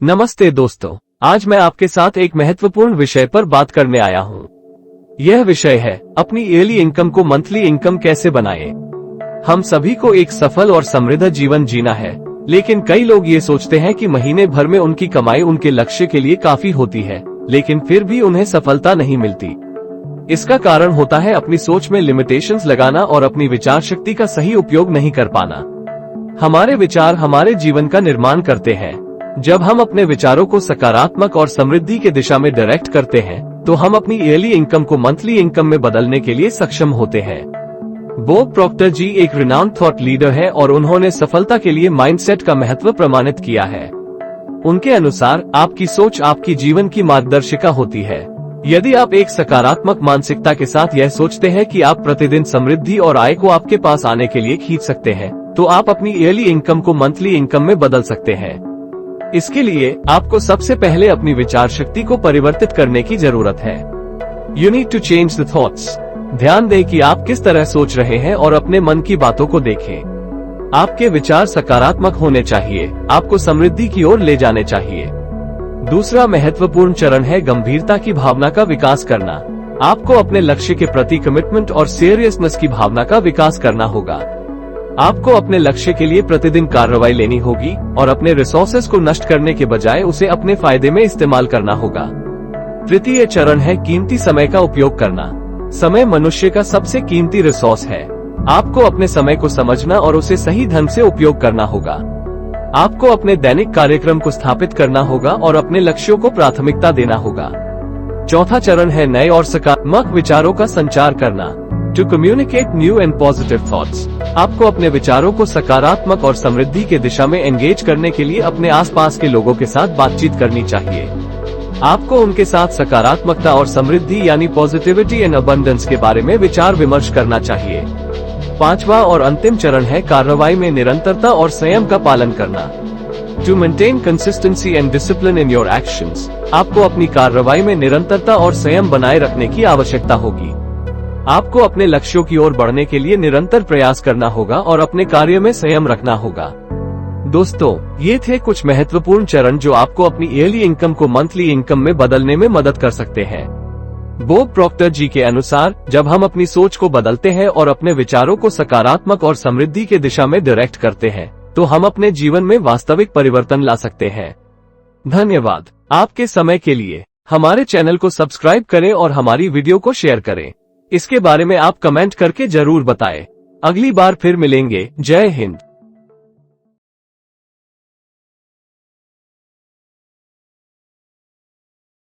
नमस्ते दोस्तों, आज मैं आपके साथ एक महत्वपूर्ण विषय पर बात करने आया हूँ। यह विषय है अपनी ईयरली इनकम को मंथली इनकम कैसे बनाएं। हम सभी को एक सफल और समृद्ध जीवन जीना है, लेकिन कई लोग ये सोचते हैं कि महीने भर में उनकी कमाई उनके लक्ष्य के लिए काफी होती है, लेकिन फिर भी उन्हें सफलता नहीं मिलती। इसका कारण होता है अपनी सोच में लिमिटेशंस लगाना और अपनी विचार शक्ति का सही उपयोग नहीं कर पाना। हमारे विचार हमारे जीवन का निर्माण करते हैं। जब हम अपने विचारों को सकारात्मक और समृद्धि के दिशा में डायरेक्ट करते हैं, तो हम अपनी ईयरली इनकम को मंथली इनकम में बदलने के लिए सक्षम होते हैं। बॉब प्रॉक्टर जी एक रिनाउंड थॉट लीडर है और उन्होंने सफलता के लिए माइंडसेट का महत्व प्रमाणित किया है। उनके अनुसार आपकी सोच आपकी जीवन की मार्गदर्शिका होती है। यदि आप एक सकारात्मक मानसिकता के साथ यह सोचते हैं कि आप प्रतिदिन समृद्धि और आय को आपके पास आने के लिए खींच सकते हैं, तो आप अपनी ईयरली इनकम को मंथली इनकम में बदल सकते हैं। इसके लिए आपको सबसे पहले अपनी विचार शक्ति को परिवर्तित करने की जरूरत है। You need to change the thoughts. ध्यान दें कि आप किस तरह सोच रहे हैं और अपने मन की बातों को देखें। आपके विचार सकारात्मक होने चाहिए, आपको समृद्धि की ओर ले जाने चाहिए। दूसरा महत्वपूर्ण चरण है गंभीरता की भावना का विकास करना। आपको अपने लक्ष्य के प्रति कमिटमेंट और सीरियसनेस की भावना का विकास करना होगा। आपको अपने लक्ष्य के लिए प्रतिदिन कार्रवाई लेनी होगी और अपने रिसोर्सेज को नष्ट करने के बजाय उसे अपने फायदे में इस्तेमाल करना होगा। तृतीय चरण है कीमती समय का उपयोग करना। समय मनुष्य का सबसे कीमती रिसोर्स है। आपको अपने समय को समझना और उसे सही ढंग से उपयोग करना होगा। आपको अपने दैनिक कार्यक्रम को स्थापित करना होगा और अपने लक्ष्यों को प्राथमिकता देना होगा। चौथा चरण है नए और सकारात्मक विचारों का संचार करना। To communicate new and positive thoughts. आपको अपने विचारों को सकारात्मक और समृद्धि के दिशा में एंगेज करने के लिए अपने आसपास के लोगों के साथ बातचीत करनी चाहिए। आपको उनके साथ सकारात्मकता और समृद्धि यानी पॉजिटिविटी एंड अबंडेंस के बारे में विचार विमर्श करना चाहिए। पांचवा और अंतिम चरण है कार्रवाई में निरंतरता और संयम का पालन करना। To maintain consistency and discipline in your actions. आपको अपनी कार्रवाई में निरंतरता और संयम बनाए रखने की आवश्यकता होगी। आपको अपने लक्ष्यों की ओर बढ़ने के लिए निरंतर प्रयास करना होगा और अपने कार्य में संयम रखना होगा। दोस्तों, ये थे कुछ महत्वपूर्ण चरण जो आपको अपनी ईयरली इनकम को मंथली इनकम में बदलने में मदद कर सकते हैं। बॉब प्रॉक्टर जी के अनुसार जब हम अपनी सोच को बदलते हैं और अपने विचारों को सकारात्मक और समृद्धि के दिशा में डायरेक्ट करते हैं, तो हम अपने जीवन में वास्तविक परिवर्तन ला सकते हैं। धन्यवाद आपके समय के लिए। हमारे चैनल को सब्सक्राइब करें और हमारी वीडियो को शेयर करें। इसके बारे में आप कमेंट करके जरूर बताएं। अगली बार फिर मिलेंगे। जय हिंद।